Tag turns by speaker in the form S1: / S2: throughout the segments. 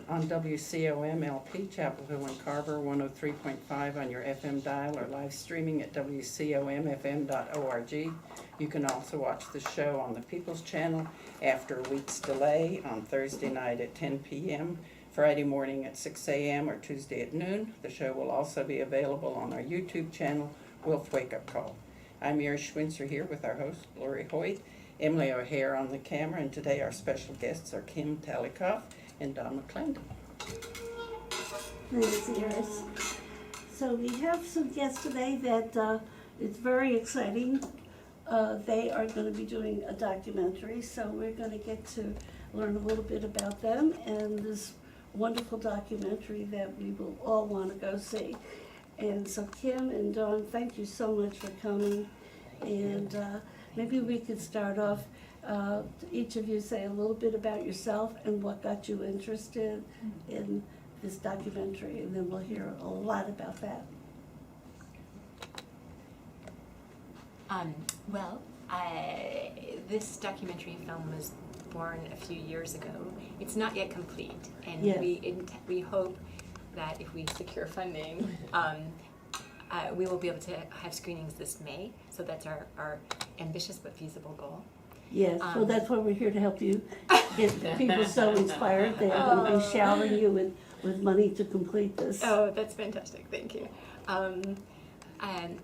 S1: on WCOM LP, Chapel Hill and Carver, 103.5 on your FM dial, or live streaming at WCOMFM.org. You can also watch the show on the People's Channel after a week's delay on Thursday night at 10 p.m., Friday morning at 6 a.m., or Tuesday at noon. The show will also be available on our YouTube channel, Wolf Wake Up Call. I'm your Schwintzer here with our host, Lori Hoyt, Emily O'Hare on the camera, and today our special guests are Kim Talikoff and Don McClendon.
S2: Thanks, Iris. So we have some guests today that it's very exciting. They are going to be doing a documentary, so we're going to get to learn a little bit about them and this wonderful documentary that we will all want to go see. And so Kim and Dawn, thank you so much for coming. And maybe we could start off, each of you say a little bit about yourself and what got you interested in this documentary, and then we'll hear a lot about that.
S3: This documentary film was born a few years ago. It's not yet complete, and
S2: Yes.
S3: we hope that if we secure funding, we will be able to have screenings this May. So that's our ambitious but feasible goal.
S2: Yes, well, that's why we're here to help you get people so inspired. They're going to be showering you with money to complete this.
S3: Oh, that's fantastic! Thank you.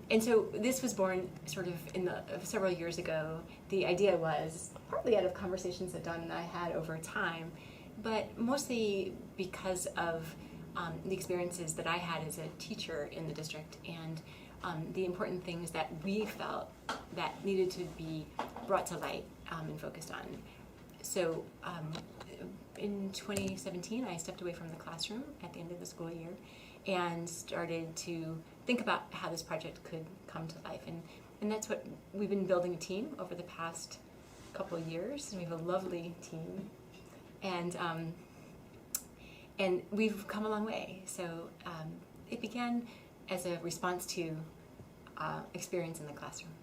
S3: And so this was born sort of several years ago. The idea was partly out of conversations that Don and I had over time, but mostly because of the experiences that I had as a teacher in the district and the important things that we felt that needed to be brought to light and focused on. So in 2017, I stepped away from the classroom at the end of the school year and started to think about how this project could come to life. And that's what we've been building a team over the past couple of years, and we have a lovely team. And we've come a long way. So it began as a response to experience in the classroom.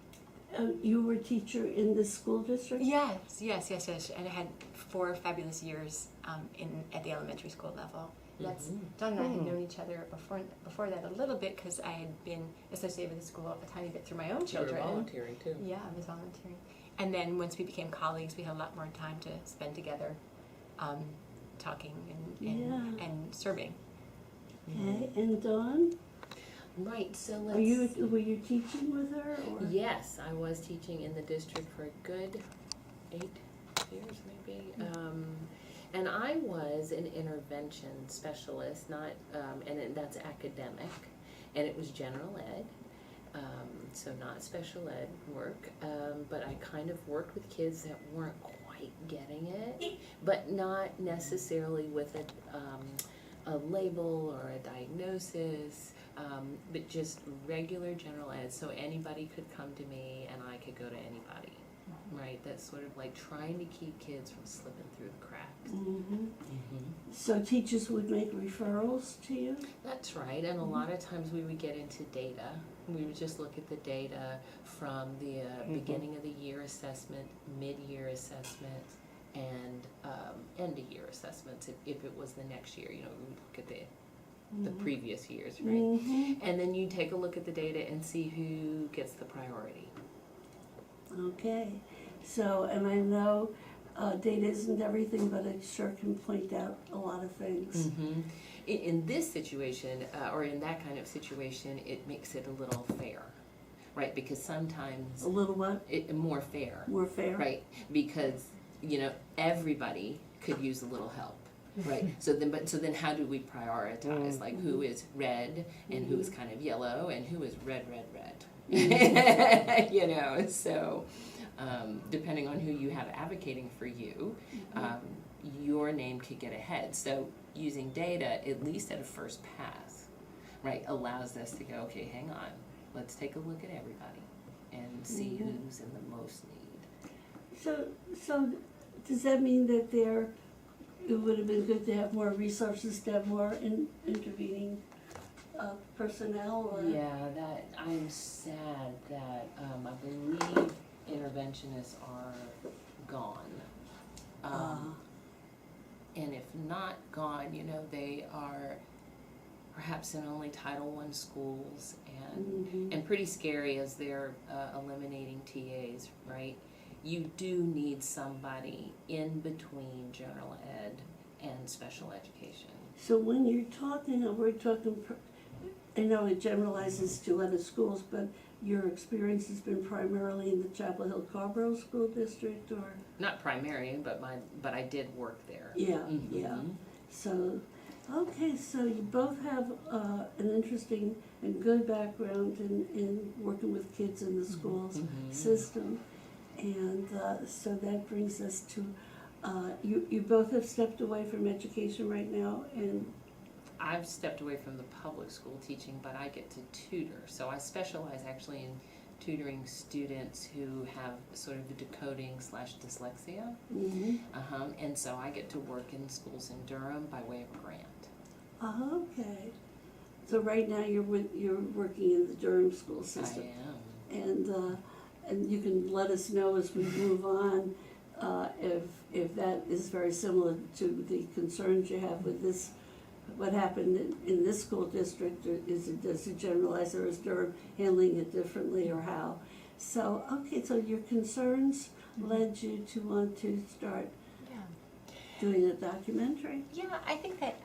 S2: You were a teacher in the school district?
S3: Yes. And I had 4 fabulous years at the elementary school level. That's Don and I had known each other before that a little bit because I had been associated with the school a tiny bit through my own children.
S4: You were volunteering too.
S3: Yeah, I was volunteering. And then once we became colleagues, we had a lot more time to spend together, talking and serving.
S2: Okay, and Dawn?
S4: Right, so
S2: Were you teaching with her? Or?
S4: Yes, I was teaching in the district for a good 8 years maybe. And I was an intervention specialist, not, and that's academic, and it was general ed, so not special ed work, but I kind of worked with kids that weren't quite getting it, but not necessarily with a label or a diagnosis, but just regular general ed, so anybody could come to me and I could go to anybody. Right, that's sort of like trying to keep kids from slipping through the cracks.
S2: So teachers would make referrals to you?
S4: That's right, and a lot of times we would get into data. We would just look at the data from the beginning of the year assessment, mid-year assessment, and end-of-year assessments if it was the next year. You know, we would look at the previous years, right? And then you take a look at the data and see who gets the priority.
S2: Okay, so, and I know data isn't everything, but it sure can point out a lot of things.
S4: In this situation, or in that kind of situation, it makes it a little fair, right? Because sometimes
S2: A little what?
S4: More fair,
S2: More fair?
S4: right? Because everybody could use a little help, right? So then how do we prioritize? Like who is red and who is kind of yellow and who is red? So depending on who you have advocating for you, your name could get ahead. So using data, at least at a first pass, right, allows us to go, okay, hang on, let's take a look at everybody and see who's in the most need.
S2: So does that mean that it would have been good to have more resources, to have more intervening personnel? Or?
S4: Yeah, that I'm sad that I believe interventionists are gone. and if not gone, you know, they are perhaps in only Title I schools, and pretty scary as they're eliminating TAs, right? You do need somebody in between general ed and special education.
S2: So when you're talking, we're talking, I know it generalizes to other schools, but your experience has been primarily in the Chapel Hill Carborough School District, or?
S4: Not primary, but I did work there.
S2: Yeah, yeah. So, okay, so you both have an interesting and good background in working with kids in the school system. And so that brings us to, you both have stepped away from education right now, and
S4: I've stepped away from the public school teaching, but I get to tutor. So I specialize actually in tutoring students who have sort of the decoding/dyslexia. And so I get to work in schools in Durham by way of grant.
S2: Okay. So right now you're working in the Durham school system.
S4: I am.
S2: And you can let us know as we move on if that is very similar to the concerns you have with this, what happened in this school district, or does it generalize, or is Durham handling it differently, or how? So, okay, so your concerns led you to want to start doing a documentary.
S3: Yeah, I think that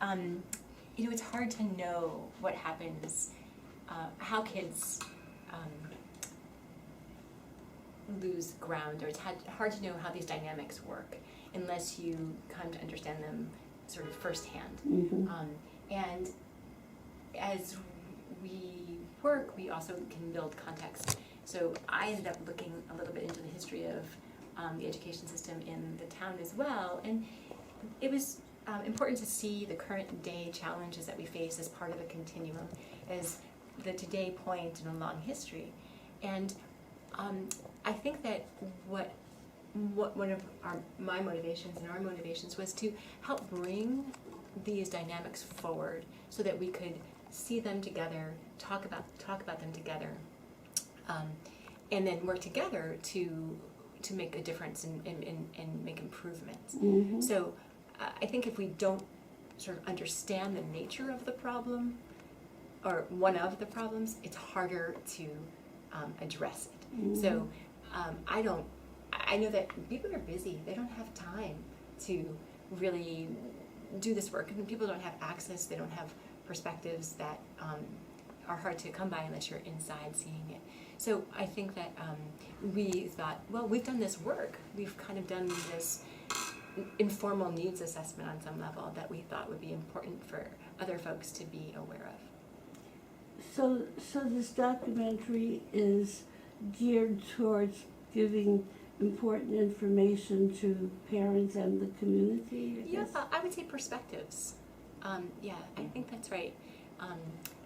S3: you know, it's hard to know what happens, how kids lose ground, or it's hard to know how these dynamics work unless you come to understand them sort of firsthand. And as we work, we also can build context. So I ended up looking a little bit into the history of the education system in the town as well, and it was important to see the current day challenges that we face as part of a continuum, as the today point in a long history. And I think that what one of my motivations and our motivations was to help bring these dynamics forward so that we could see them together, talk about them together, and then work together to make a difference and make improvements. So I think if we don't sort of understand the nature of the problem, or one of the problems, it's harder to address it. So I know that people are busy. They don't have time to really do this work. And people don't have access. They don't have perspectives that are hard to come by unless you're inside seeing it. So I think that we thought, well, we've done this work. We've kind of done this informal needs assessment on some level that we thought would be important for other folks to be aware of.
S2: So this documentary is geared towards giving important information to parents and the community, I guess?
S3: Yeah, I would say perspectives. Yeah, I think that's right.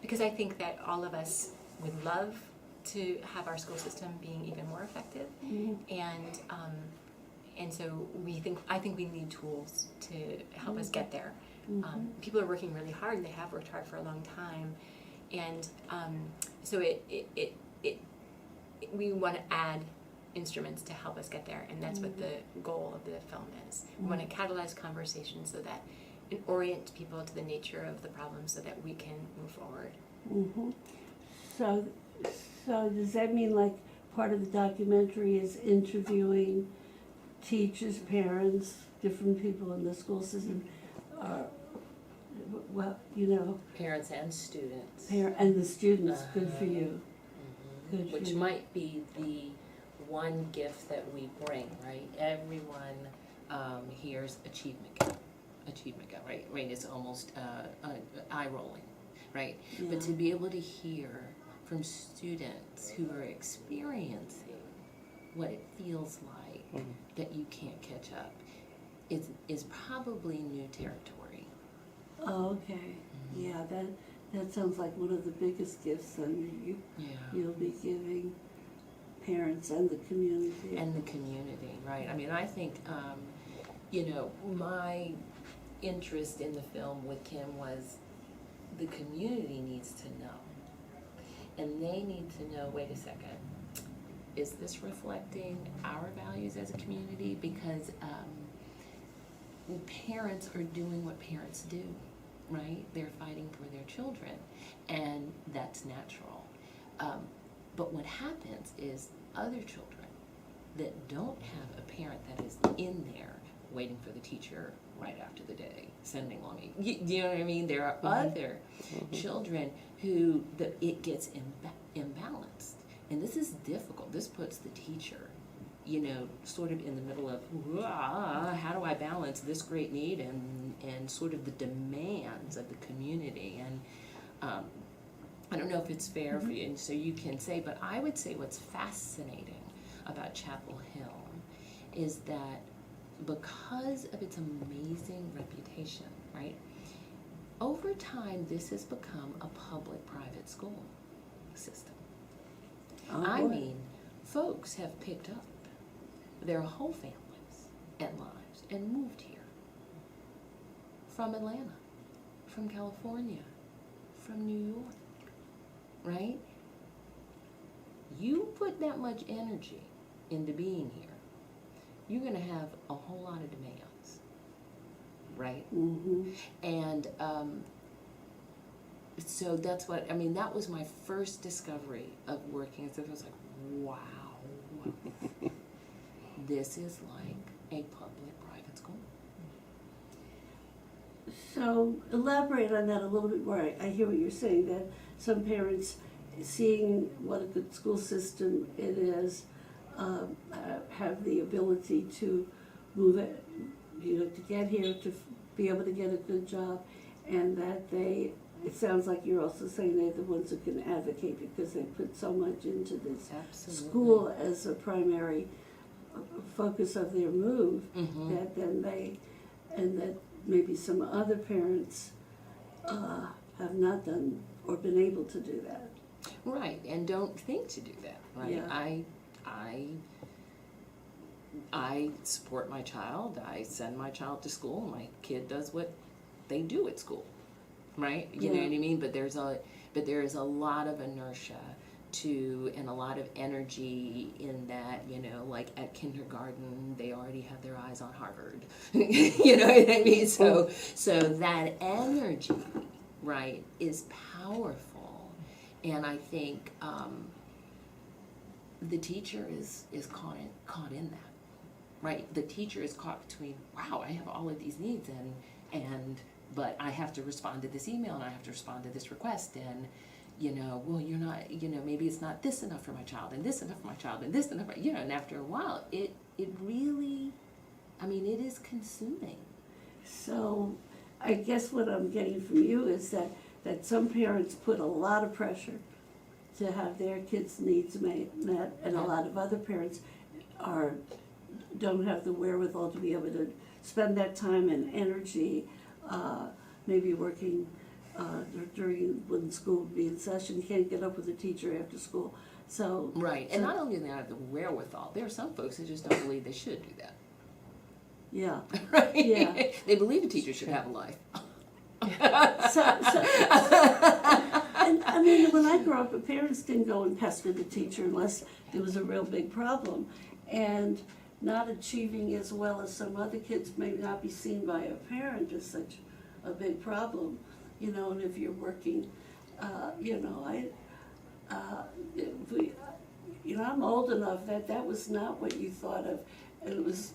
S3: Because I think that all of us would love to have our school system being even more effective, and so I think we need tools to help us get there. People are working really hard, and they have worked hard for a long time, and so we want to add instruments to help us get there, and that's what the goal of the film is. We want to catalyze conversations so that and orient people to the nature of the problem so that we can move forward.
S2: So does that mean like part of the documentary is interviewing teachers, parents, different people in the school system, well, you know,
S4: Parents and students.
S2: and the students, good for you. Good for
S4: Which
S2: you.
S4: might be the one gift that we bring, right? Everyone hears achievement gap, right? Right, it's almost eye rolling, right?
S2: Yeah.
S4: But to be able to hear from students who are experiencing what it feels like that you can't catch up is probably new territory.
S2: Oh, okay. Yeah, that sounds like one of the biggest gifts then you'll be giving parents and the community.
S4: And the community, right? I mean, I think, my interest in the film with Kim was the community needs to know. And they need to know, wait a second, is this reflecting our values as a community? Because parents are doing what parents do, right? They're fighting for their children, and that's natural. But what happens is other children that don't have a parent that is in there waiting for the teacher right after the day, sending on you know what I mean? There are other children who it gets imbalanced. And this is difficult. This puts the teacher, sort of in the middle of, how do I balance this great need and sort of the demands of the community? And I don't know if it's fair for you, and so you can say, but I would say what's fascinating about Chapel Hill is that because of its amazing reputation, right? Over time, this has become a public-private school system. I mean, folks have picked up their whole families and lives and moved here from Atlanta, from California, from New York, right? You put that much energy into being here, you're going to have a whole lot of demands, right? Mm-hmm. And so that's what, that was my first discovery of working. So I was like, wow, this is like a public-private school.
S2: So elaborate on that a little bit more. I hear what you're saying, that some parents, seeing what a good school system it is, have the ability to move it, to get here, to be able to get a good job, and that it sounds like you're also saying they're the ones who can advocate because they put so much into this school as a primary focus of their move, that then that maybe some other parents have not done or been able to do that.
S4: Right, and don't think to do that, right?
S2: Yeah.
S4: I support my child. I send my child to school. My kid does what they do at school, right? You know what I mean? But there is a lot of inertia and a lot of energy in that, like at kindergarten, they already have their eyes on Harvard. You know what I mean? So that energy, right, is powerful. And I think the teacher is caught in that, right? The teacher is caught between, wow, I have all of these needs, but I have to respond to this email, and I have to respond to this request, and well, you're not, maybe it's not this enough for my child, and this enough for my child, and this enough, and after a while, it really, it is consuming.
S2: So I guess what I'm getting from you is that some parents put a lot of pressure to have their kids' needs met, and a lot of other parents don't have the wherewithal to be able to spend that time and energy, maybe working during when school would be in session, can't get up with a teacher after school. So
S4: right, and not only do they have the wherewithal, there are some folks who just don't believe they should do that.
S2: Yeah.
S4: Right.
S2: Yeah.
S4: They believe a teacher should have a life.
S2: And when I grew up, parents didn't go and pester the teacher unless there was a real big problem, and not achieving as well as some other kids may not be seen by a parent as such a big problem, and if you're working, I'm old enough that was not what you thought of, and it was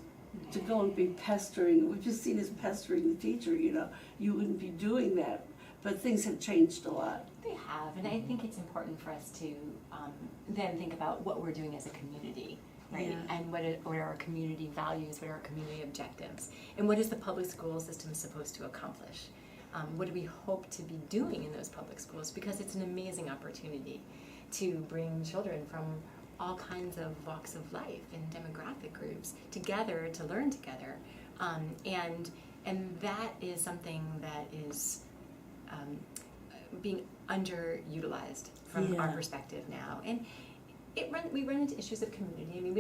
S2: to go and be pestering, we're just seen as pestering the teacher, you wouldn't be doing that, but things have changed a lot.
S3: They have, and I think it's important for us to then think about what we're doing as a community, right?
S2: Yeah.
S3: And what are our community values, what are our community objectives, and what is the public school system supposed to accomplish? What do we hope to be doing in those public schools? Because it's an amazing opportunity to bring children from all kinds of walks of life and demographic groups together to learn together, and that is something that is being underutilized from our perspective now, and we run into issues of community.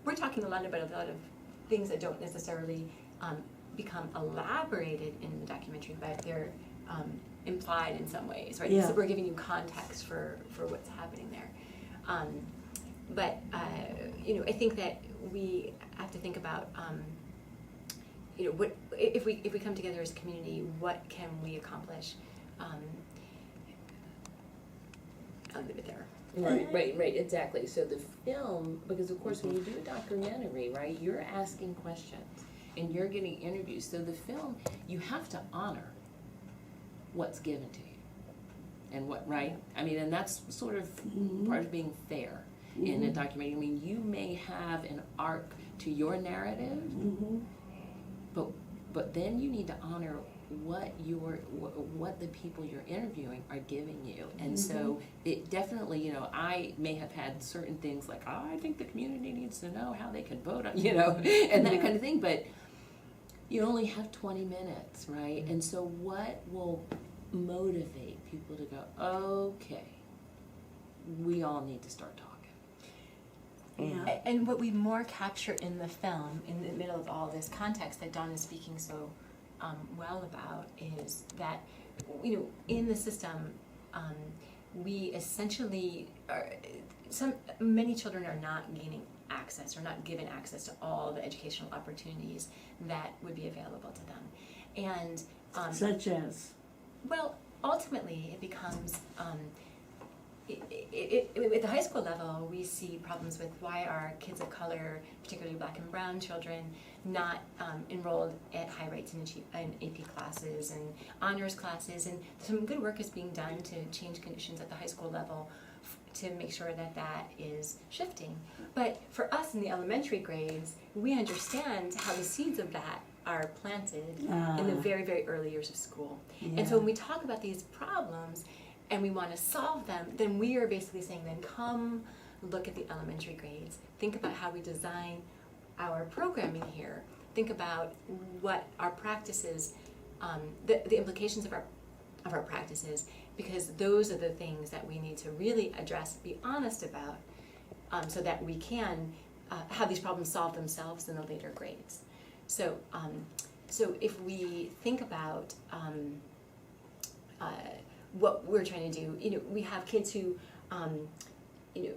S3: We're talking a lot of things that don't necessarily become elaborated in the documentary, but they're implied in some ways, right?
S2: Yeah.
S3: So we're giving you context for what's happening there. But I think that we have to think about what if we come together as a community, what can we accomplish? I'll leave it there.
S4: Right, exactly. So the film, because of course when you do a documentary, right, you're asking questions and you're getting interviews. So the film, you have to honor what's given to you and what, right? I mean, and that's sort of part of being fair in a documentary. I mean, you may have an arc to your narrative, but then you need to honor what the people you're interviewing are giving you. And so it definitely, you know, I may have had certain things like, oh, I think the community needs to know how they can vote on, you know, and that kind of thing, but you only have 20 minutes, right? And so what will motivate people to go, okay, we all need to start talking.
S2: Yeah.
S3: And what we more capture in the film, in the middle of all this context that Dawn is speaking so well about, is that, you know, in the system, we essentially many children are not gaining access or not given access to all the educational opportunities that would be available to them, and
S2: Such as?
S3: well, ultimately it becomes at the high school level, we see problems with why are kids of color, particularly black and brown children, not enrolled at high rates in AP classes and honors classes, and some good work is being done to change conditions at the high school level to make sure that that is shifting. But for us in the elementary grades, we understand how the seeds of that are planted in the very, very early years of school. And so when we talk about these problems, and we want to solve them, then we are basically saying, then come look at the elementary grades. Think about how we design our programming here. Think about what our practices, the implications of our practices, because those are the things that we need to really address, be honest about, so that we can have these problems solve themselves in the later grades. So, so if we think about what we're trying to do, you know, we have kids who, you know,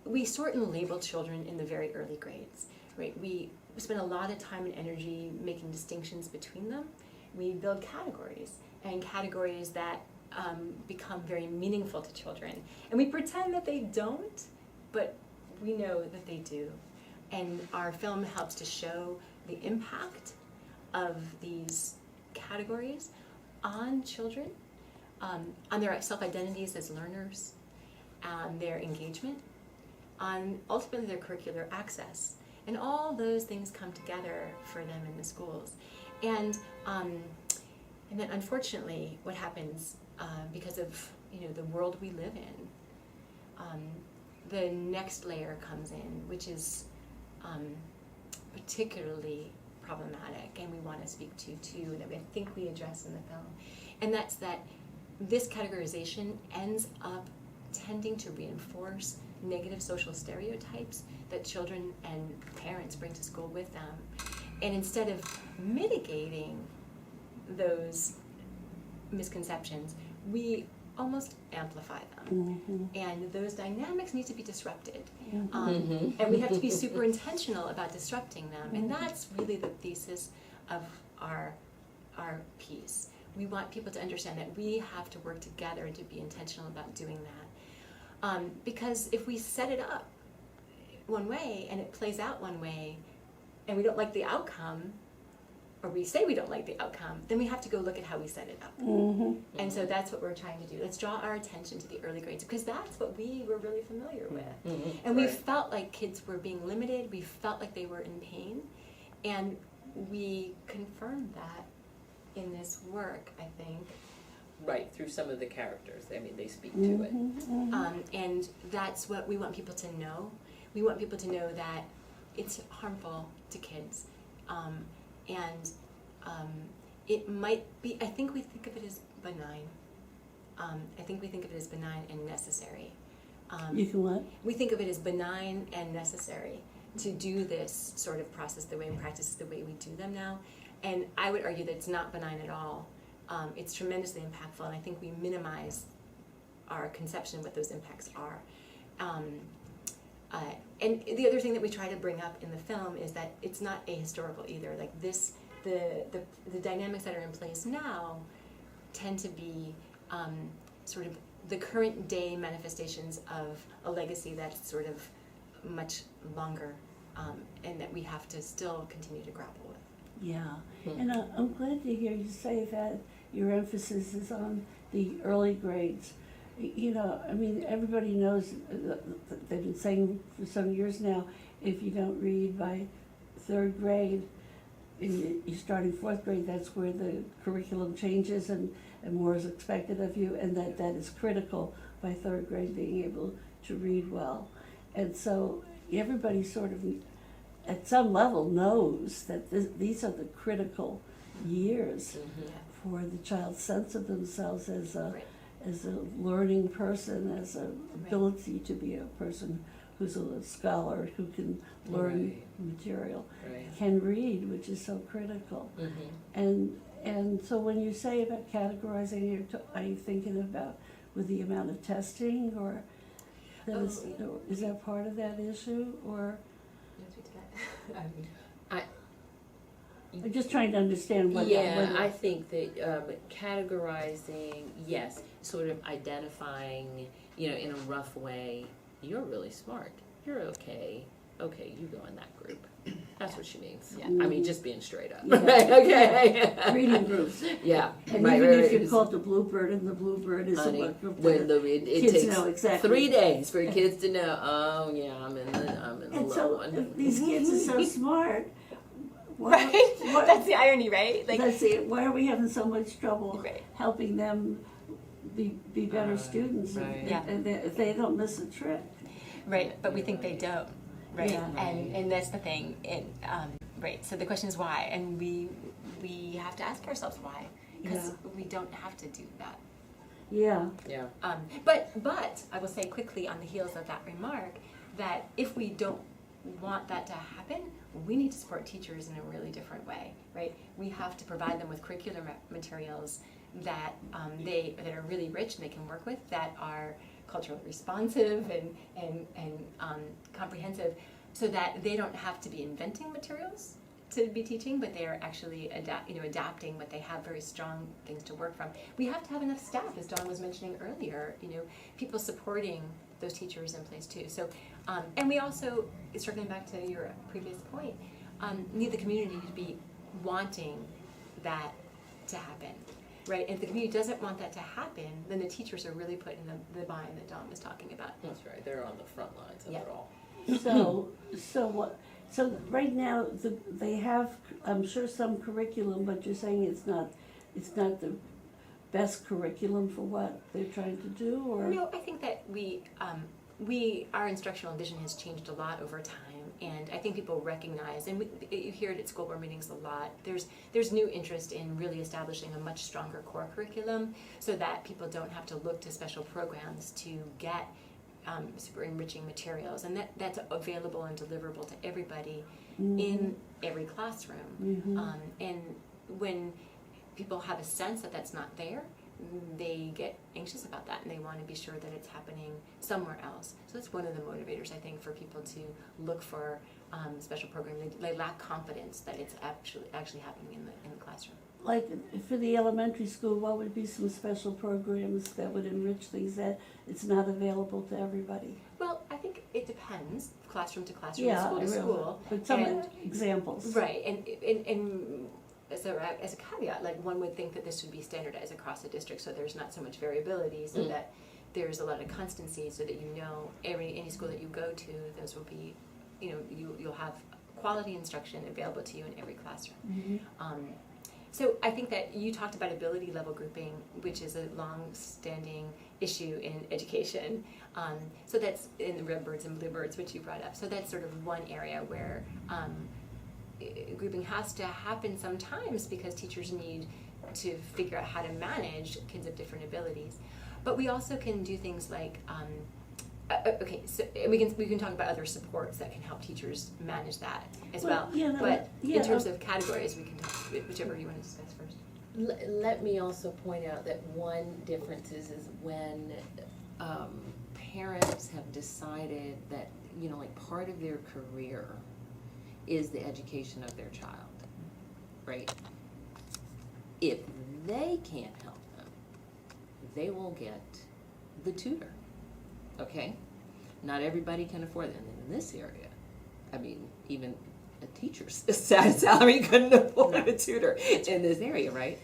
S3: we sort and label children in the very early grades, right? We spend a lot of time and energy making distinctions between them. We build categories, and categories that become very meaningful to children. And we pretend that they don't, but we know that they do. And our film helps to show the impact of these categories on children, on their self-identities as learners, on their engagement, on ultimately their curricular access. And all those things come together for them in the schools. And then unfortunately, what happens because of, you know, the world we live in, the next layer comes in, which is particularly problematic, and we want to speak to too, that I think we address in the film. And that's that this categorization ends up tending to reinforce negative social stereotypes that children and parents bring to school with them. And instead of mitigating those misconceptions, we almost amplify them. And those dynamics need to be disrupted. And we have to be super intentional about disrupting them. And that's really the thesis of our piece. We want people to understand that we have to work together to be intentional about doing that. Because if we set it up one way and it plays out one way and we don't like the outcome, or we say we don't like the outcome, then we have to go look at how we set it up. And so that's what we're trying to do. Let's draw our attention to the early grades, because that's what we were really familiar with. And we felt like kids were being limited, we felt like they were in pain, and we confirmed that in this work, I think.
S4: Right, through some of the characters. I mean, they speak to it.
S3: And that's what we want people to know. We want people to know that it's harmful to kids. And it might be, I think we think of it as benign. I think we think of it as benign and necessary.
S2: You can what?
S3: We think of it as benign and necessary to do this sort of process the way and practices the way we do them now. And I would argue that it's not benign at all. It's tremendously impactful, and I think we minimize our conception of what those impacts are. And the other thing that we try to bring up in the film is that it's not ahistorical either. Like this, the dynamics that are in place now tend to be sort of the current day manifestations of a legacy that's sort of much longer, and that we have to still continue to grapple with.
S2: Yeah, and I'm glad to hear you say that your emphasis is on the early grades. You know, I mean, everybody knows, they've been saying for some years now, if you don't read by third grade, and you're starting fourth grade, that's where the curriculum changes and more is expected of you, and that is critical by third grade, being able to read well. And so everybody sort of, at some level, knows that these are the critical years for the child's sense of themselves as a learning person, as an ability to be a person who's a scholar, who can learn material, can read, which is so critical. And so when you say about categorizing, are you thinking about with the amount of testing, or is that part of that issue, or? I'm just trying to understand what.
S4: Yeah, I think that categorizing, yes, sort of identifying, you know, in a rough way, you're really smart, you're okay, you go in that group. That's what she means.
S3: Yeah.
S4: I mean, just being straight up.
S2: Yeah.
S4: Okay.
S2: Reading groups.
S4: Yeah.
S2: And even if you're called the Bluebird, and the Bluebird is
S4: Honey,
S2: a group
S4: when
S2: that
S4: it
S2: kids
S4: takes
S2: know exactly.
S4: 3 days for kids to know, oh yeah, I'm in the
S2: And
S4: low
S2: so
S4: one.
S2: if these kids are so smart.
S3: Right? That's the irony, right? Like,
S2: Let's see, why are we having so much trouble
S3: Right.
S2: helping them be better students
S4: right.
S3: Yeah.
S2: if they don't miss a trick?
S3: right, but we think they don't, right?
S2: Yeah.
S3: And that's the thing. Right. So the question is why, and we have to ask ourselves why, because we don't have to do that.
S2: Yeah.
S4: Yeah.
S3: But I will say quickly on the heels of that remark that if we don't want that to happen, we need to support teachers in a really different way, right? We have to provide them with curricular materials that that are really rich and they can work with, that are culturally responsive and comprehensive, so that they don't have to be inventing materials to be teaching, but they are actually adapting, but they have very strong things to work from. We have to have enough staff, as Dawn was mentioning earlier, people supporting those teachers in place too. So, and we also, circling back to your previous point, need the community to be wanting that to happen, right? And if the community doesn't want that to happen, then the teachers are really put in the bind that Dawn was talking about.
S4: That's right. They're on the front lines of
S3: Yeah.
S4: it all.
S2: So right now they have, I'm sure, some curriculum, but you're saying it's not the best curriculum for what they're trying to do, or?
S3: No, I think that our instructional vision has changed a lot over time, and I think people recognize, and you hear it at school board meetings a lot, there's new interest in really establishing a much stronger core curriculum so that people don't have to look to special programs to get super enriching materials, and that's available and deliverable to everybody in every classroom. And when people have a sense that that's not there, they get anxious about that, and they want to be sure that it's happening somewhere else. So that's one of the motivators, I think, for people to look for special programs. They lack confidence that it's actually happening in the classroom.
S2: Like for the elementary school, what would be some special programs that would enrich things that it's not available to everybody?
S3: Well, I think it depends, classroom to classroom,
S2: Yeah,
S3: school to school.
S2: but some examples.
S3: Right, and as a caveat, like one would think that this would be standardized across the district, so there's not so much variability, so that there's a lot of constancy, so that any school that you go to, those will be, you'll have quality instruction available to you in every classroom. So I think that you talked about ability level grouping, which is a long-standing issue in education. So that's in the redbirds and bluebirds, which you brought up. So that's sort of one area where grouping has to happen sometimes because teachers need to figure out how to manage kids of different abilities. But we also can do things like so and we can talk about other supports that can help teachers manage that as well. But in terms of categories, we can talk whichever you want to discuss first.
S4: Let me also point out that one difference is when parents have decided that, you know, like part of their career is the education of their child, right? If they can't help them, they will get the tutor, okay? Not everybody can afford them in this area. I mean, even a teacher's salary couldn't afford a tutor in this area, right?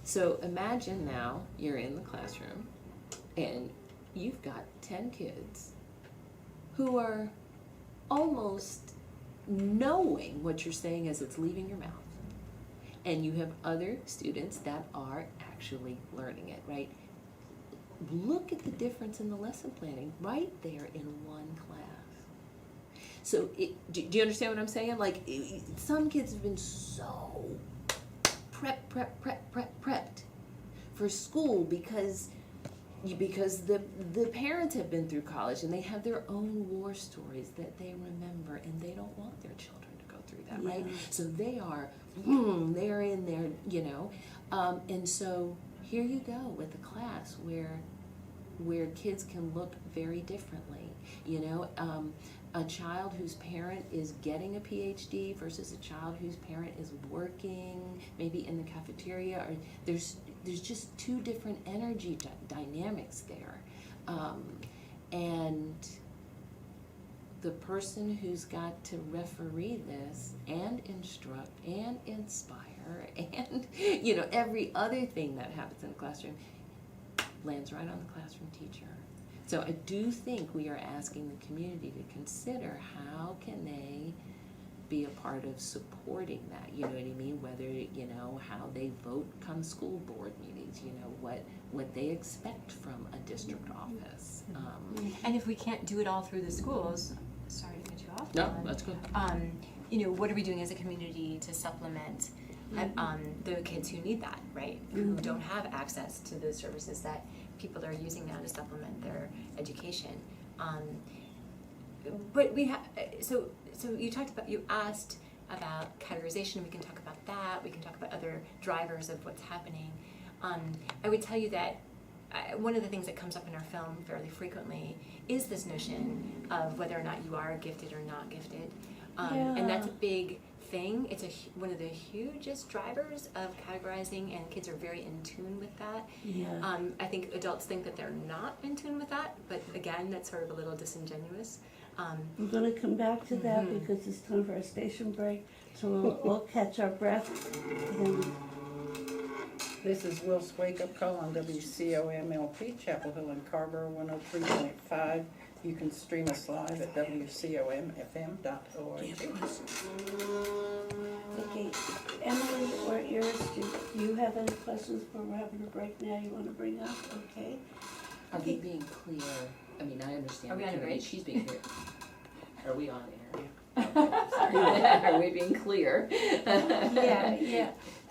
S4: So imagine now you're in the classroom and you've got 10 kids who are almost knowing what you're saying as it's leaving your mouth. And you have other students that are actually learning it, right? Look at the difference in the lesson planning right there in one class. So do you understand what I'm saying? Like, some kids have been so prepped for school because the parents have been through college and they have their own war stories that they remember, and they don't want their children to go through that, right? So they're in there, you know, and so here you go with a class where kids can look very differently, you know. A child whose parent is getting a PhD versus a child whose parent is working maybe in the cafeteria, or there's just two different energy dynamics there, and the person who's got to referee this and instruct and inspire and, you know, every other thing that happens in the classroom lands right on the classroom teacher. So I do think we are asking the community to consider how can they be a part of supporting that, you know what I mean? Whether, you know, how they vote come school board meetings, you know, what they expect from a district office.
S3: And if we can't do it all through the schools, sorry to cut you off.
S4: No, that's good.
S3: You know, what are we doing as a community to supplement the kids who need that, right? Who don't have access to the services that people are using now to supplement their education. But we have, so you asked about categorization. We can talk about that. We can talk about other drivers of what's happening. I would tell you that one of the things that comes up in our film fairly frequently is this notion of whether or not you are gifted or not gifted. And that's a big thing. It's one of the hugest drivers of categorizing, and kids are very in tune with that. I think adults think that they're not in tune with that, but again, that's sort of a little disingenuous.
S2: We're going to come back to that because it's time for a station break, so we'll catch our breath.
S1: This is Will's Wake Up Call on WCOMLP, Chapel Hill and Carver 103.5. You can stream us live at WCOMFM.org.
S2: Okay, Emily or Iris, do you have any questions before we're having a break now you want to bring up? Okay.
S4: Are we being clear? I mean, I understand.
S3: Are we on a break?
S4: She's being clear. Are we on air? Are we being clear?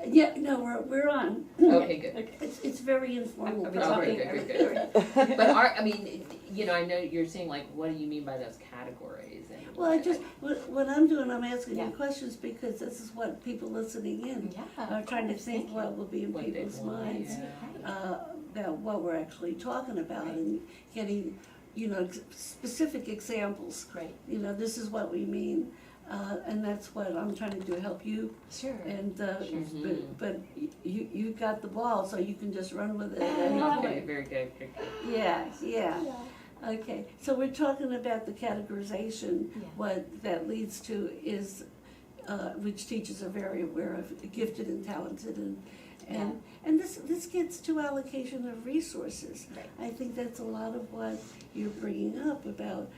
S2: Yeah, no, we're on.
S4: Okay, good.
S2: It's very informal.
S3: Are we
S4: Oh,
S3: talking?
S4: good. But I mean, you know, I know you're saying, like, what do you mean by those categories? And
S2: Well, what I'm doing, I'm asking
S3: Yeah.
S2: you questions because this is what people listening in are trying to think what will be in
S4: what they
S2: people's
S4: want,
S2: minds
S4: yeah.
S2: about what we're actually talking about and getting, you know, specific examples.
S3: Right.
S2: You know, this is what we mean, and that's what I'm trying to do, help you.
S3: Sure.
S2: And
S4: Sure.
S2: but you got the ball, so you can just run with it. at any
S4: Okay,
S2: point.
S4: very good.
S2: Yeah. Okay, so we're talking about the categorization.
S3: Yeah.
S2: What that leads to is, which teachers are very aware of, gifted and talented, and this gets to allocation of resources.
S3: Right.
S2: I think that's a lot of what you're bringing up about.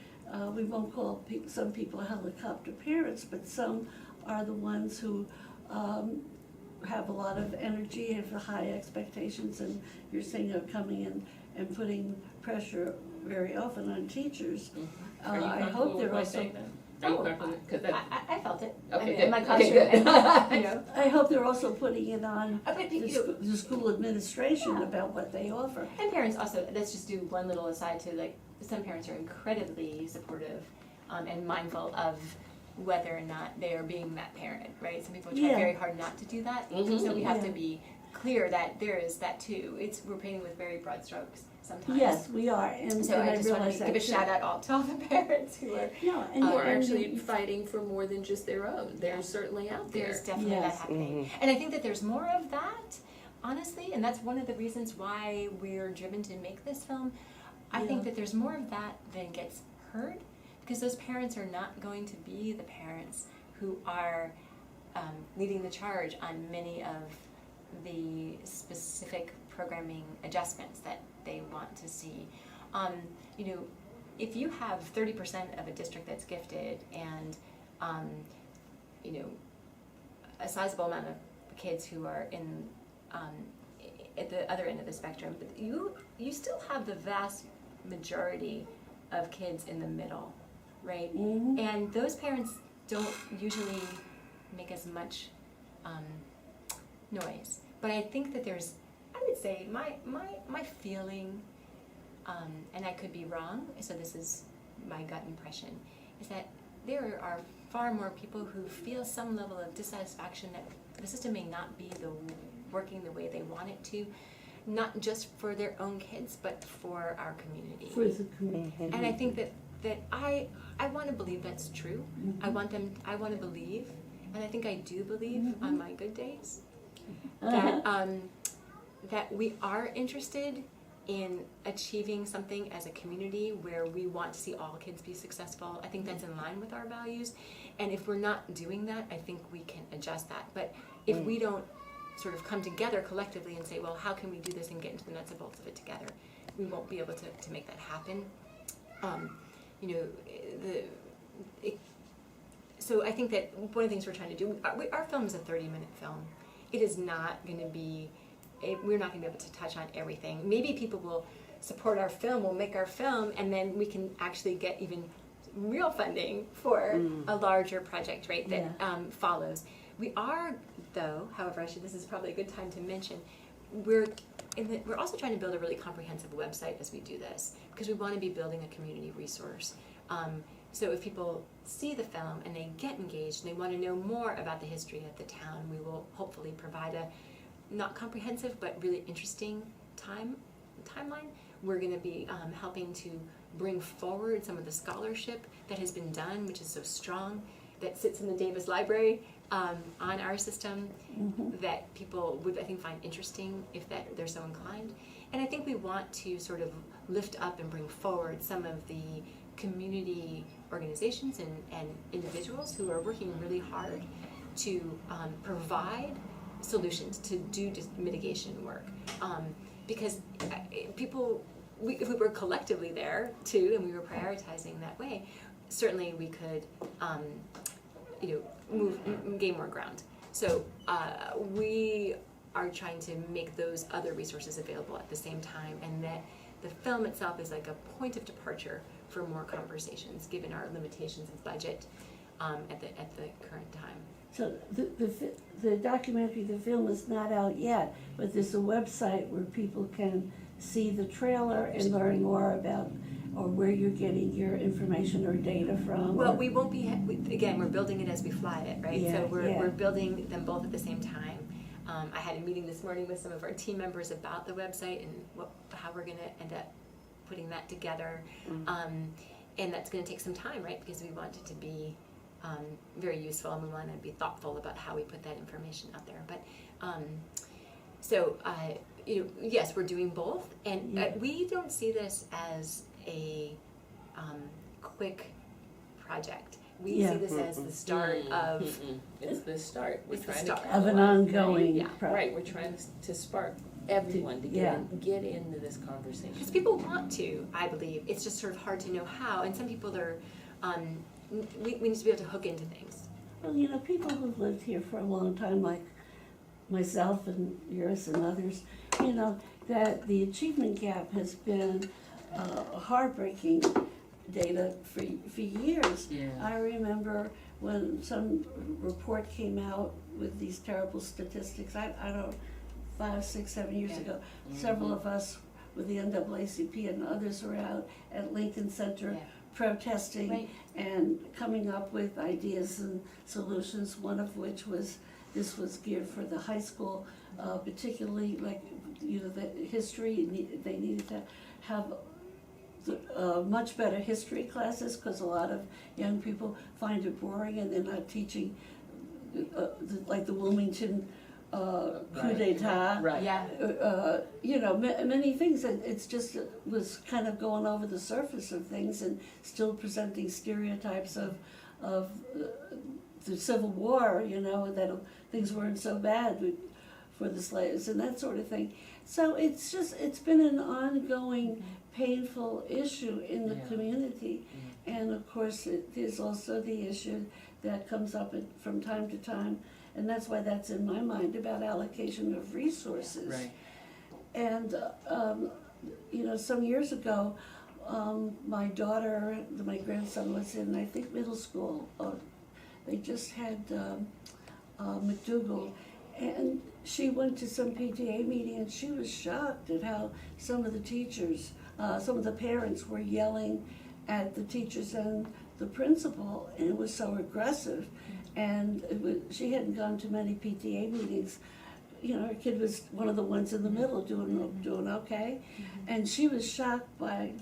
S2: We won't call some people helicopter parents, but some are the ones who have a lot of energy, have high expectations, and you're saying are coming in and putting pressure very often on teachers.
S4: Are you
S2: I hope
S4: comfortable with
S2: they're
S4: my
S2: also.
S4: saying that? Are you comfortable? 'Cause that,
S3: I felt it.
S4: Okay,
S3: I mean,
S4: good.
S3: in my
S4: Okay,
S3: classroom,
S4: good.
S3: you know.
S2: I hope they're also putting it on
S3: But
S2: the school administration about what they offer.
S3: And parents also, let's just do one little aside to, like, some parents are incredibly supportive and mindful of whether or not they are being that parent, right? Some people try
S2: Yeah.
S3: very hard not to do that,
S4: Mhm.
S3: so we have
S2: Yeah.
S3: to be clear that there is that too. We're painting with very broad strokes sometimes.
S2: Yes, we are, and
S3: So
S2: and
S3: I just wanted
S2: realize
S3: to
S2: that
S3: give a
S2: too.
S3: shout out to all the parents who are.
S2: No, and
S4: Are
S2: and
S4: actually
S2: you-
S4: fighting for more than just their own. They're certainly out there.
S3: There's definitely
S2: Yes.
S3: that happening. And I think that there's more of that, honestly, and that's one of the reasons why we're driven to make this film. I think
S2: Yeah.
S3: that there's more of that than gets heard, because those parents are not going to be the parents who are leading the charge on many of the specific programming adjustments that they want to see. You know, if you have 30% of a district that's gifted and you know, a sizable amount of kids who are in at the other end of the spectrum, but you still have the vast majority of kids in the middle, right?
S2: Mhm.
S3: And those parents don't usually make as much noise. But I think that there's, I would say, my feeling, and I could be wrong, so this is my gut impression, is that there are far more people who feel some level of dissatisfaction that the system may not be working the way they want it to, not just for their own kids, but for our community.
S2: For the community.
S3: And I think that I want to believe that's true. I want to believe, and I think I do believe on my good days, that that we are interested in achieving something as a community where we want to see all kids be successful. I think that's in line with our values, and if we're not doing that, I think we can adjust that. But if we don't sort of come together collectively and say, well, how can we do this and get into the nuts and bolts of it together, we won't be able to make that happen. You know, so I think that one of the things we're trying to do, our film is a 30-minute film. It is not going to be, we're not going to be able to touch on everything. Maybe people will support our film, will make our film, and then we can actually get even real funding for a larger project, right, that follows. We are, though, however, this is probably a good time to mention, we're also trying to build a really comprehensive website as we do this, because we want to be building a community resource. So if people see the film and they get engaged and they want to know more about the history of the town, we will hopefully provide a not comprehensive but really interesting timeline. We're going to be helping to bring forward some of the scholarship that has been done, which is so strong, that sits in the Davis Library on our system, that people would, I think, find interesting if they're so inclined. And I think we want to sort of lift up and bring forward some of the community organizations and individuals who are working really hard to provide solutions, to do mitigation work. Because people, if we were collectively there too, and we were prioritizing that way, certainly we could gain more ground. So we are trying to make those other resources available at the same time, and that the film itself is like a point of departure for more conversations, given our limitations of budget at the current time.
S2: So the documentary, the film is not out yet, but there's a website where people can see the trailer and learn more about, or where you're getting your information or data from.
S3: Well, we won't be, again, we're building it as we fly it, right?
S2: Yeah,
S3: So
S2: yeah.
S3: we're building them both at the same time. I had a meeting this morning with some of our team members about the website and how we're going to end up putting that together. And that's going to take some time, right? Because we want it to be very useful, and we want to be thoughtful about how we put that information out there. But yes, we're doing both, and we don't see this as a quick project. We see this as the start of.
S4: It's the start. We're
S3: It's the
S4: trying
S3: start.
S4: to
S2: Of an
S4: catalyze,
S2: ongoing
S4: right?
S2: project.
S4: Right. We're trying to spark everyone to get into this conversation.
S3: Because people want to, I believe. It's just sort of hard to know how, and some people are. We need to be able to hook into things.
S2: Well, you know, people who've lived here for a long time, like myself and yours and others, you know, that the achievement gap has been heartbreaking data for years.
S4: Yeah.
S2: I remember when some report came out with these terrible statistics, I don't, 5, 6, 7 years ago, several of us with the NAACP and others were out at Lincoln Center protesting and coming up with ideas and solutions, one of which was this was geared for the high school, particularly like, the history, they needed to have much better history classes, because a lot of young people find it boring and they're not teaching like the Wilmington coup d'etat.
S4: Right.
S3: Yeah.
S2: Many things, and it's just was kind of going over the surface of things and still presenting stereotypes of the Civil War, that things weren't so bad for the slaves and that sort of thing. So it's been an ongoing painful issue in the community. And of course, there's also the issue that comes up from time to time, and that's why that's in my mind, about allocation of resources.
S4: Right.
S2: And, some years ago, my daughter, my grandson was in, I think, middle school. They just had McDougal, and she went to some PTA meeting, and she was shocked at how some of the teachers, some of the parents were yelling at the teachers and the principal, and it was so aggressive. And she hadn't gone to many PTA meetings. Her kid was one of the ones in the middle doing okay, and she was shocked by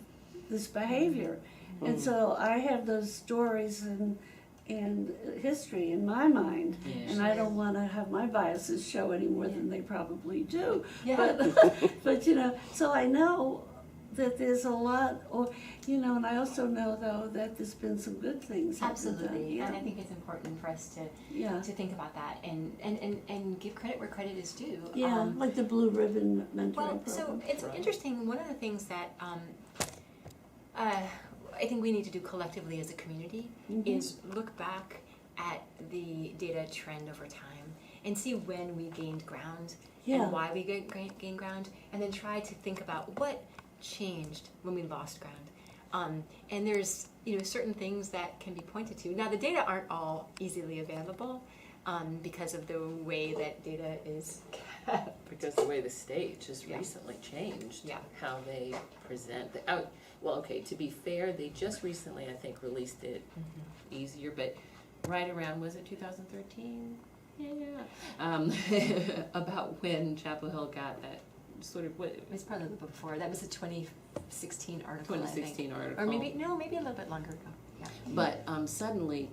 S2: this behavior. And so I have those stories and history in my mind, and I don't want to have my biases show any more than they probably do.
S3: Yeah.
S2: But so I know that there's a lot, and I also know though that there's been some good things.
S3: Absolutely,
S2: Yeah.
S3: and I think it's important for us to think about that and give credit where credit is due.
S2: Yeah, like the Blue Ribbon mentoring
S3: Well,
S2: program.
S3: so it's interesting. One of the things that I think we need to do collectively as a community is look back at the data trend over time and see when we gained ground and why we gained ground, and then try to think about what changed when we lost ground. And there's certain things that can be pointed to. Now the data aren't all easily available because of the way that data is kept.
S4: Because the way the state just recently changed how they present. To be fair, they just recently, I think, released it easier, but right around, was it 2013? Yeah. About when Chapel Hill got that sort of,
S3: It was probably a little bit before. That was a 2016 article,
S4: 2016
S3: I think.
S4: article.
S3: Or maybe a little bit longer ago. Yeah.
S4: But suddenly,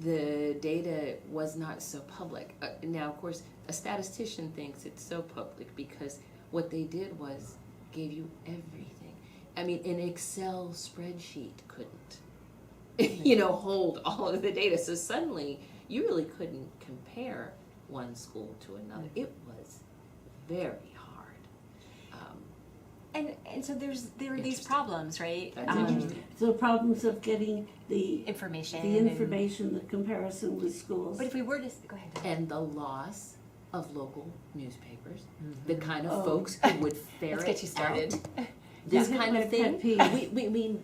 S4: the data was not so public. Now, of course, a statistician thinks it's so public because what they did was gave you everything. I mean, an Excel spreadsheet couldn't, hold all of the data. So suddenly, you really couldn't compare one school to another. It was very hard.
S3: And so there are these problems, right?
S4: That's interesting.
S2: So problems of getting the
S3: Information.
S2: the comparison with schools.
S3: But if we were to go ahead.
S4: And the loss of local newspapers, the kind of folks who would ferret
S3: Let's get you started.
S4: out this
S2: Yeah.
S4: kind of thing.
S2: Pet peeve.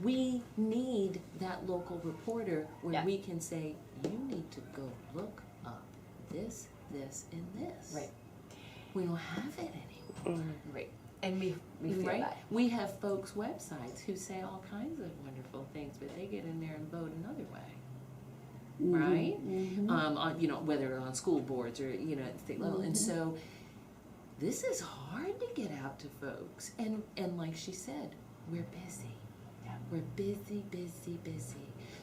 S4: We need that local reporter where
S3: Yeah.
S4: we can say, you need to go look up this, and this.
S3: Right.
S4: We don't have it anymore.
S3: Right. And we feel
S4: Right?
S3: that.
S4: We have folks' websites who say all kinds of wonderful things, but they get in there and vote another way. Right? On whether on school boards or at state level, and so this is hard to get out to folks. And like she said, we're busy.
S3: Yeah.
S4: We're busy.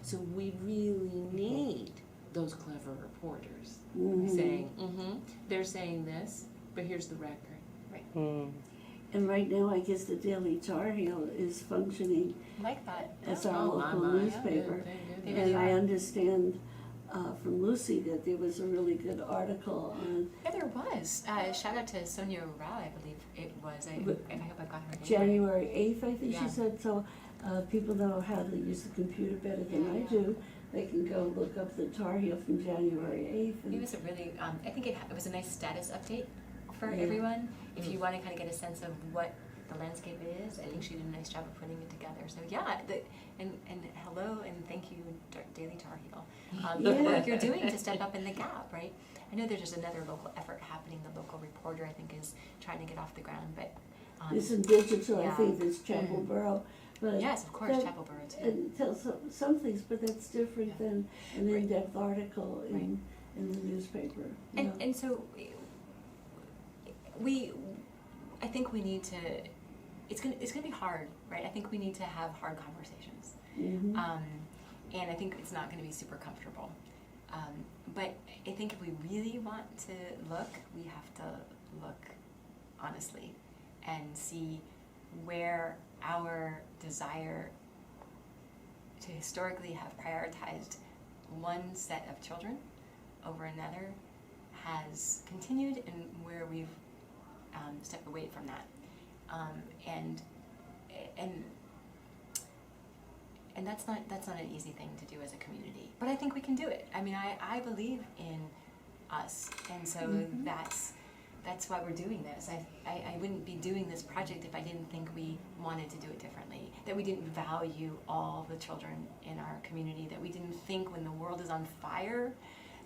S4: So we really need those clever reporters saying, they're saying this, but here's the record.
S3: Right.
S2: And right now, I guess the Daily Tar Heel is functioning
S3: Like that.
S2: as our
S4: Oh,
S2: local
S4: my.
S2: newspaper.
S3: They
S2: And
S3: really
S2: I
S3: are.
S2: understand from Lucy that there was a really good article on
S3: Yeah, there was. Shout out to Sonia Rao, I believe it was. I hope I got her name
S2: January 8th, I think
S3: Yeah.
S2: she said. So people know how to use the computer better than I do. They can go look up the Tar Heel from January 8th.
S3: right. It was a really, I think it was a nice status update for
S2: Yeah.
S3: everyone. If you want to kind of get a sense of what the landscape is, I think she did a nice job of putting it together. So and hello and thank you, Daily Tar Heel. The
S2: Yeah.
S3: work you're doing to step up in the gap, right? I know there's just another local effort happening. The local reporter, I think, is trying to get off the ground, but
S2: This in digital, I
S3: yeah.
S2: think there's Chapel Borough. But
S3: yes, of course,
S2: that-
S3: Chapel Borough too.
S2: And tell some things, but that's different than an in-depth article in in the newspaper.
S3: And so I think we need to, it's gonna be hard, right? I think we need to have hard conversations.
S2: Mm-hmm.
S3: And I think it's not gonna be super comfortable. But I think if we really want to look, we have to look honestly and see where our desire to historically have prioritized one set of children over another has continued and where we've stepped away from that. And that's not an easy thing to do as a community. But I think we can do it. I mean, I believe in us, and so
S2: Mm-hmm.
S3: that's why we're doing this. I wouldn't be doing this project if I didn't think we wanted to do it differently, that we didn't value all the children in our community, that we didn't think when the world is on fire,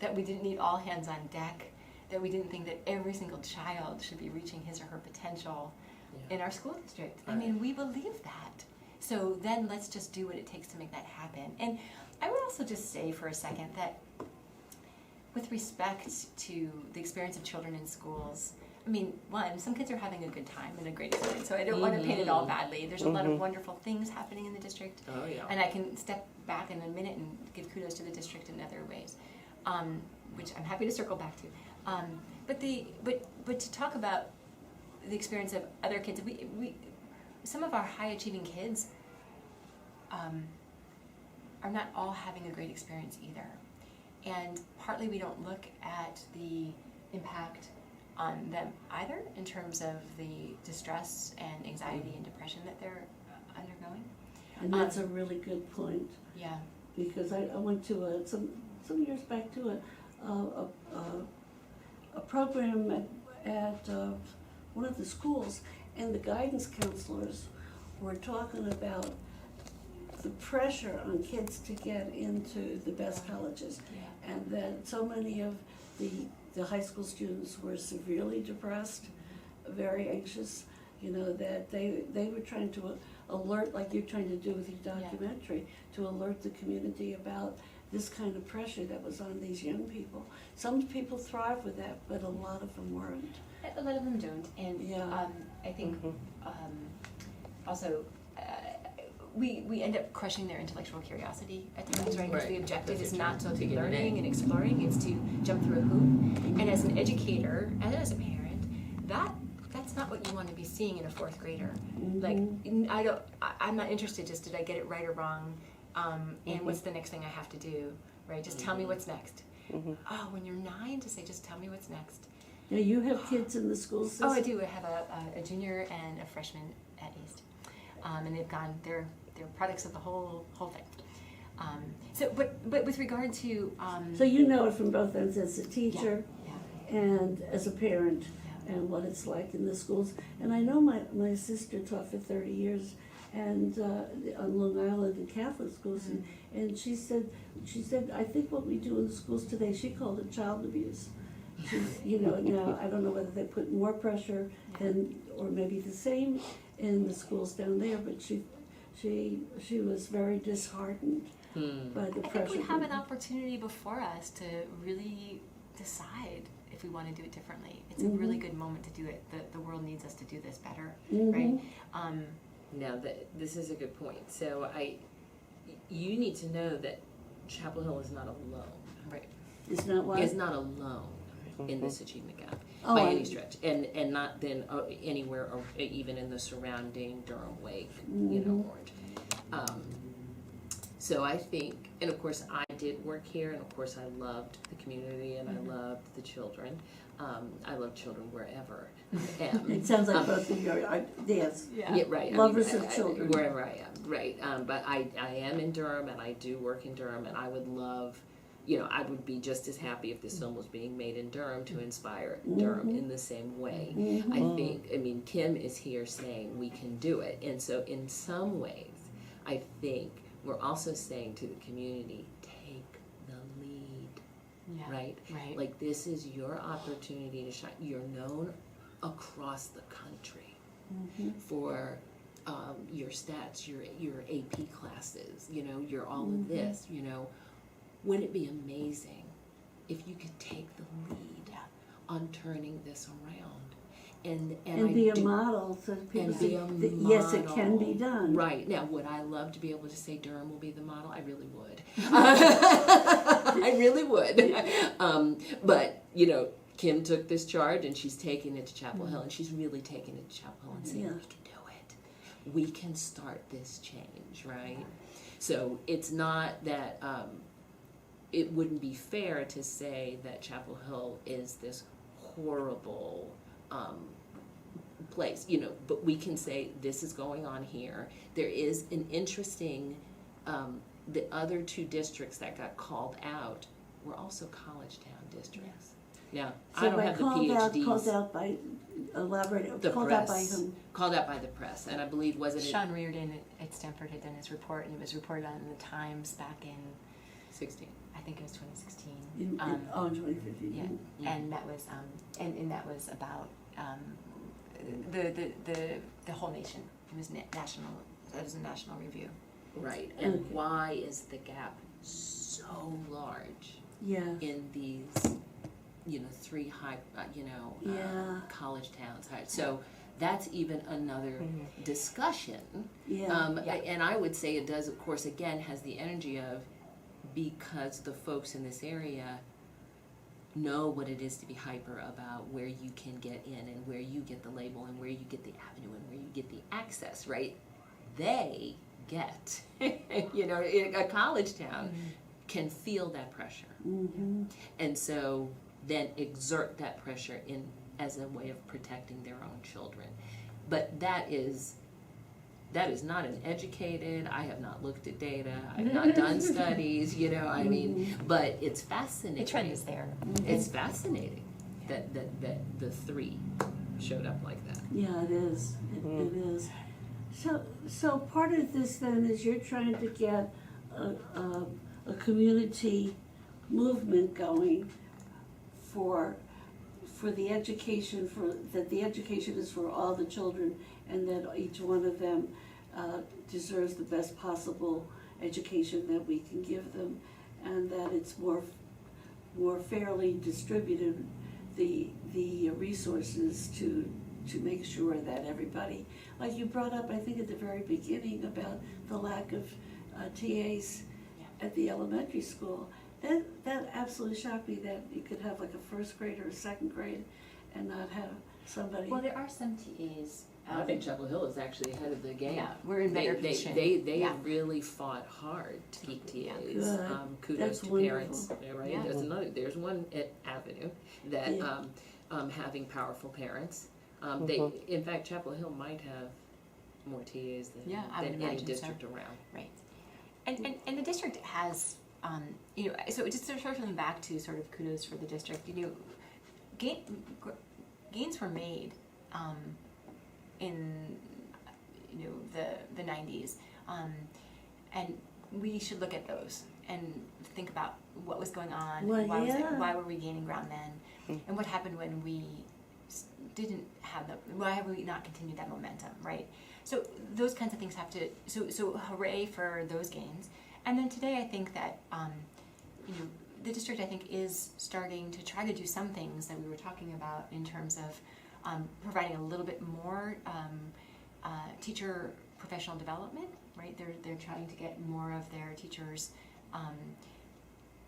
S3: that we didn't need all hands on deck, that we didn't think that every single child should be reaching his or her potential in our school district. I mean, we believe that. So then let's just do what it takes to make that happen. And I would also just say for a second that with respect to the experience of children in schools, I mean, one, some kids are having a good time and a great experience, so I don't want to paint it all badly. There's a lot of wonderful things happening in the district.
S4: Oh, yeah.
S3: And I can step back in a minute and give kudos to the district in other ways, which I'm happy to circle back to. But to talk about the experience of other kids, we some of our high achieving kids are not all having a great experience either. And partly we don't look at the impact on them either in terms of the distress and anxiety and depression that they're undergoing.
S2: And that's a really good point,
S3: Yeah.
S2: because I went to some years back to a program at one of the schools, and the guidance counselors were talking about the pressure on kids to get into the best colleges,
S3: Yeah.
S2: and that so many of the high school students were severely depressed, very anxious, that they were trying to alert, like you're trying to do with your documentary, to alert the community about this kind of pressure that was on these young people. Some people thrive with that, but a lot of them weren't.
S3: A lot of them don't, and
S2: Yeah.
S3: I think also we end up crushing their intellectual curiosity at times, right? Because the
S4: Right.
S3: objective
S4: That's
S3: is not to
S4: to
S3: be
S4: get it
S3: learning
S4: in.
S3: and exploring; it's to jump through a hoop. And as an educator and as a parent, that's not what you want to be seeing in a fourth grader. Like I'm not interested. Just did I get it right or wrong? And what's the next thing I have to do? Right? Just tell me what's next. Oh, when you're 9, to say just tell me what's next.
S2: Now, you have kids in the school system?
S3: Oh, I do. I have a junior and a freshman at East, and they've gone. They're products of the whole thing. But with regard to
S2: So you know it from both ends, as a teacher
S3: yeah.
S2: and as a parent, and what it's like in the schools. And I know my sister taught for 30 years and on Long Island in Catholic schools, and she said, I think what we do in the schools today, she called it child abuse. Now I don't know whether they put more pressure than, or maybe the same in the schools down there, but she was very disheartened by the
S3: I
S2: pressure.
S3: think we have an opportunity before us to really decide if we want to do it differently. It's a really good moment to do it. The world needs us to do this better, right?
S4: Now this is a good point. So you need to know that Chapel Hill is not alone.
S3: Right.
S2: It's not what?
S4: Is not alone in this achievement gap
S2: Oh,
S4: by
S2: I-
S4: any stretch, and not then anywhere, or even in the surrounding Durham, Wake, Orange. So I think, and of course I did work here, and of course I loved the community, and I loved the children. I love children wherever I am.
S2: It sounds like both of you are, yes.
S4: Yeah, right.
S2: Lovers of children.
S4: Wherever I am, right. But I am in Durham, and I do work in Durham, and I would love, I would be just as happy if this film was being made in Durham to inspire Durham in the same way. I think, Kim is here saying we can do it. And so in some ways, I think we're also saying to the community, take the lead, right?
S3: Right.
S4: Like, this is your opportunity to shine. You're known across the country for your stats, your AP classes, your all of this, Wouldn't it be amazing if you could take the lead on turning this around. And
S2: And
S4: I
S2: be a
S4: do-
S2: model so people
S4: and be
S2: see
S4: a
S2: that yes, it can be
S4: model.
S2: done.
S4: Right. Now, would I love to be able to say Durham will be the model? I really would. I really would. But, you know, Kim took this charge and she's taking it to Chapel Hill, and she's really taking it to Chapel Hill and saying,
S2: Yeah.
S4: we can do it. We can start this change, right? So it's not that it wouldn't be fair to say that Chapel Hill is this horrible place, you know, but we can say this is going on here. There is an interesting, the other two districts that got called out were also college town districts. Now, I don't have the PhDs.
S2: Called out by, elaborate,
S4: The
S2: called out by
S4: press.
S2: whom?
S4: Called out by the press, and I believe wasn't it
S3: Sean Reardon at Stanford had done his report, and it was reported on in the Times back in,
S4: 16?
S3: I think it was 2016.
S2: In 2015.
S3: Yeah, and that was and that was about the whole nation. It was national. It was a national review.
S4: Right, and
S2: Okay.
S4: why is the gap so large
S2: Yeah.
S4: in these, you know, three high,
S2: Yeah.
S4: college towns? So that's even another
S3: Mm-hmm.
S4: discussion.
S2: Yeah.
S4: And I would say it does, of course, again, has the energy of, because the folks in this area know what it is to be hyper about where you can get in and where you get the label and where you get the avenue and where you get the access, right? They get, you know, in a college town can feel that pressure.
S2: Mm-hmm.
S4: And so then exert that pressure in as a way of protecting their own children. But that is not an educated, I have not looked at data, I've not done studies, you know, I mean, but it's fascinating.
S3: The trend is there.
S4: It's fascinating that the three showed up like that.
S2: Yeah, it is. It is. So part of this then is you're trying to get a community movement going for the education, that the education is for all the children, and that each one of them deserves the best possible education that we can give them, and that it's more fairly distributed, the resources to make sure that everybody, like you brought up, I think at the very beginning, about the lack of TAs at the elementary school. That absolutely shocked me, that you could have like a first grade or a second grade and not have somebody.
S3: Well, there are some TAs.
S4: I think Chapel Hill is actually ahead of the game.
S3: Yeah, we're in better
S4: They
S3: position.
S4: have really fought hard to keep TAs.
S2: Good.
S4: Kudos
S2: That's
S4: to
S2: wonderful.
S4: parents. Right?
S3: Yeah.
S4: There's one at Avenue that
S2: Yeah.
S4: having powerful parents. In fact, Chapel Hill might have more TAs
S3: Yeah, I would
S4: than any
S3: imagine so.
S4: district around.
S3: Right. And the district has, you know, so just circling back to sort of kudos for the district, you know, gains were made in, you know, the 90s. And we should look at those and think about what was going on,
S2: Well,
S3: why were we gaining ground then, and what happened when we didn't have why have we not continued that momentum, right? So those kinds of things have to, so hooray for those gains. And then today I think that, you know, the district I think is starting to try to do some things that we were talking about in terms of providing a little bit more teacher professional development, right? They're trying to get more of their teachers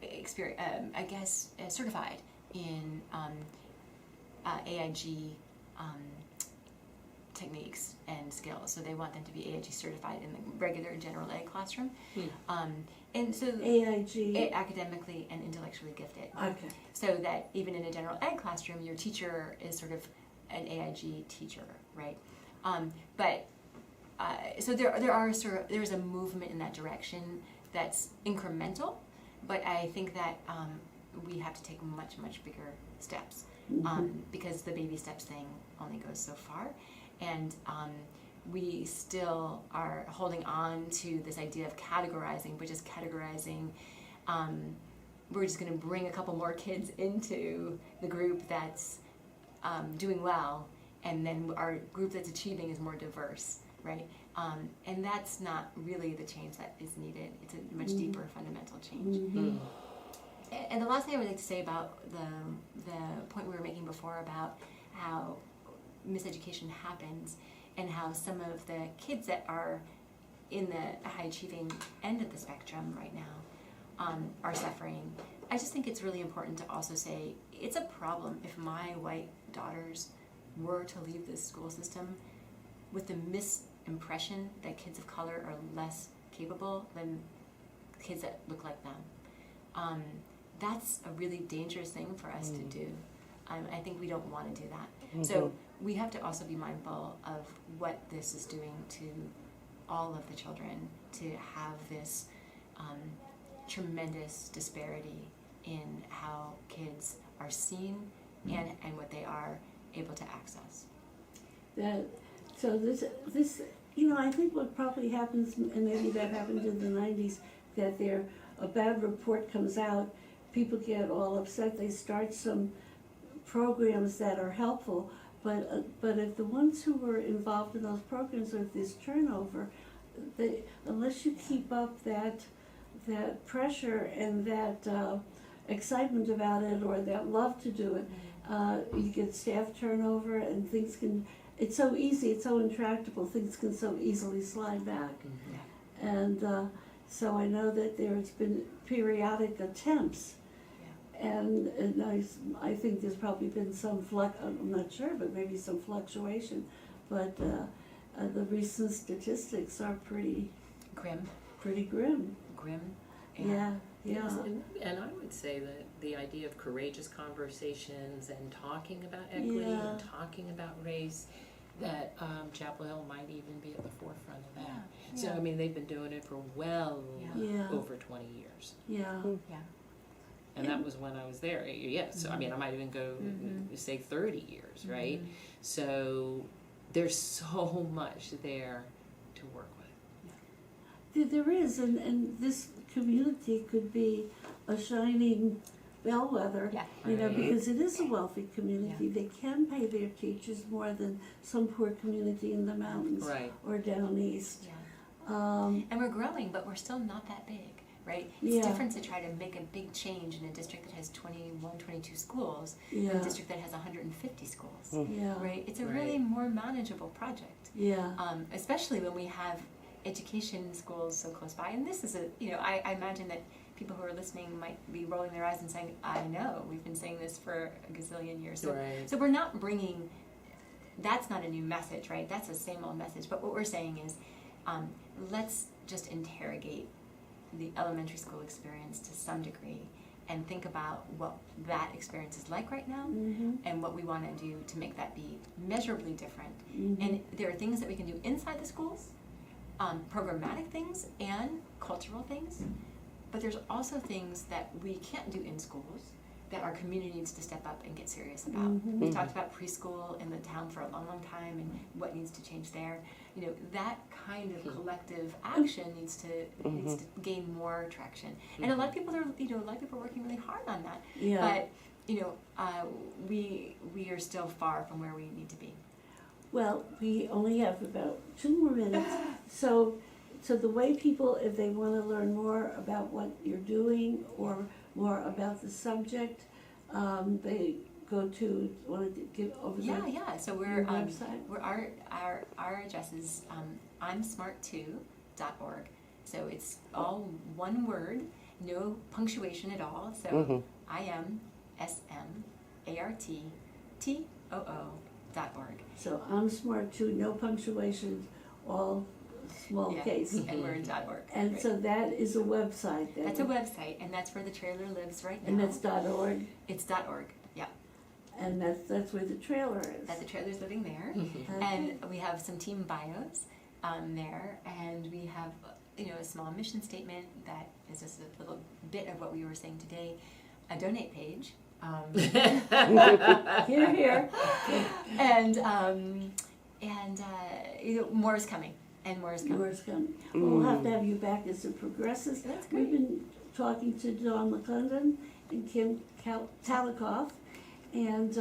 S3: experience, I guess, certified in AIG techniques and skills. So they want them to be AIG certified in the regular general ed classroom. And so
S2: AIG.
S3: academically and intellectually gifted.
S2: Okay.
S3: So that even in a general ed classroom, your teacher is sort of an AIG teacher, right? So there's a movement in that direction that's incremental, but I think that we have to take much bigger steps, because the baby steps thing only goes so far, and we still are holding on to this idea of categorizing. We're just categorizing. We're just going to bring a couple more kids into the group that's doing well, and then our group that's achieving is more diverse, right? And that's not really the change that is needed. It's a much deeper fundamental change. And the last thing I would like to say about the point we were making before about how miseducation happens and how some of the kids that are in the high achieving end of the spectrum right now are suffering. I just think it's really important to also say it's a problem if my white daughters were to leave this school system with the misimpression that kids of color are less capable than kids that look like them. That's a really dangerous thing for us to do. I think we don't want to do that. So we have to also be mindful of what this is doing to all of the children, to have this tremendous disparity in how kids are seen and what they are able to access.
S2: So this, I think what probably happens, and maybe that happened in the 90s, that a bad report comes out, people get all upset, they start some programs that are helpful, but if the ones who were involved in those programs or this turnover, unless you keep up that pressure and that excitement about it or that love to do it, you get staff turnover and things can, it's so easy, it's so intractable, things can so easily slide back. And so I know that there's been periodic attempts, and I think there's probably been some I'm not sure, but maybe some fluctuation, but the recent statistics are pretty
S3: Grim.
S2: grim.
S3: Yeah.
S2: Yeah.
S4: And I would say that the idea of courageous conversations and talking about equity and talking about race, that Chapel Hill might even be at the forefront of that. So, I mean, they've been doing it for over 20 years.
S2: Yeah.
S4: And that was when I was there. So, I mean, I might even go say 30 years, right? So there's so much there to work with.
S2: There is, and this community could be a shining bellwether, because it is a wealthy community. They can pay their teachers more than some poor community in the mountains or down east.
S3: And we're growing, but we're still not that big, right? It's different to try to make a big change in a district that has 21, 22 schools than a district that has 150 schools, right? It's a really more manageable project, especially when we have education schools so close by. And this is I imagine that people who are listening might be rolling their eyes and saying, I know, we've been saying this for a gazillion years. So we're not bringing, that's not a new message, right? That's the same old message. But what we're saying is, let's just interrogate the elementary school experience to some degree and think about what that experience is like right now and what we want to do to make that be measurably different. And there are things that we can do inside the schools, programmatic things and cultural things, but there's also things that we can't do in schools that our community needs to step up and get serious about. We talked about preschool in the town for a long, long time and what needs to change there. That kind of collective action needs to gain more traction. And a lot of people are, working really hard on that. But, we are still far from where we need to be.
S2: Well, we only have about 2 more minutes. So the way people, if they want to learn more about what you're doing or more about the subject, they go to, want to give over
S3: So
S2: your website?
S3: Our address is imsmart2.org. So it's all one word, no punctuation at all. So IMSMARTTOO.org.
S2: So I'm smart too, no punctuation, all small case.
S3: And we're in .org.
S2: And so that is a website.
S3: That's a website, and that's where the trailer lives right now.
S2: And that's .org?
S3: It's .org, yeah.
S2: And that's where the trailer is?
S3: That the trailer's living there. And we have some team bios there, and we have a small mission statement that is just a little bit of what we were saying today, a donate page.
S2: Hear, hear.
S3: And more is coming. And more is coming.
S2: More is coming. We'll have to have you back as it progresses.
S3: That's great.
S2: We've been talking to Dawn McClendon and Kim Talikoff, and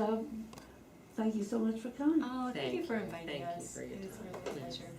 S2: thank you so much for coming.
S3: Oh, thank you for inviting
S4: Thank you
S3: us.
S4: for your
S3: It was
S4: time.
S3: really a pleasure.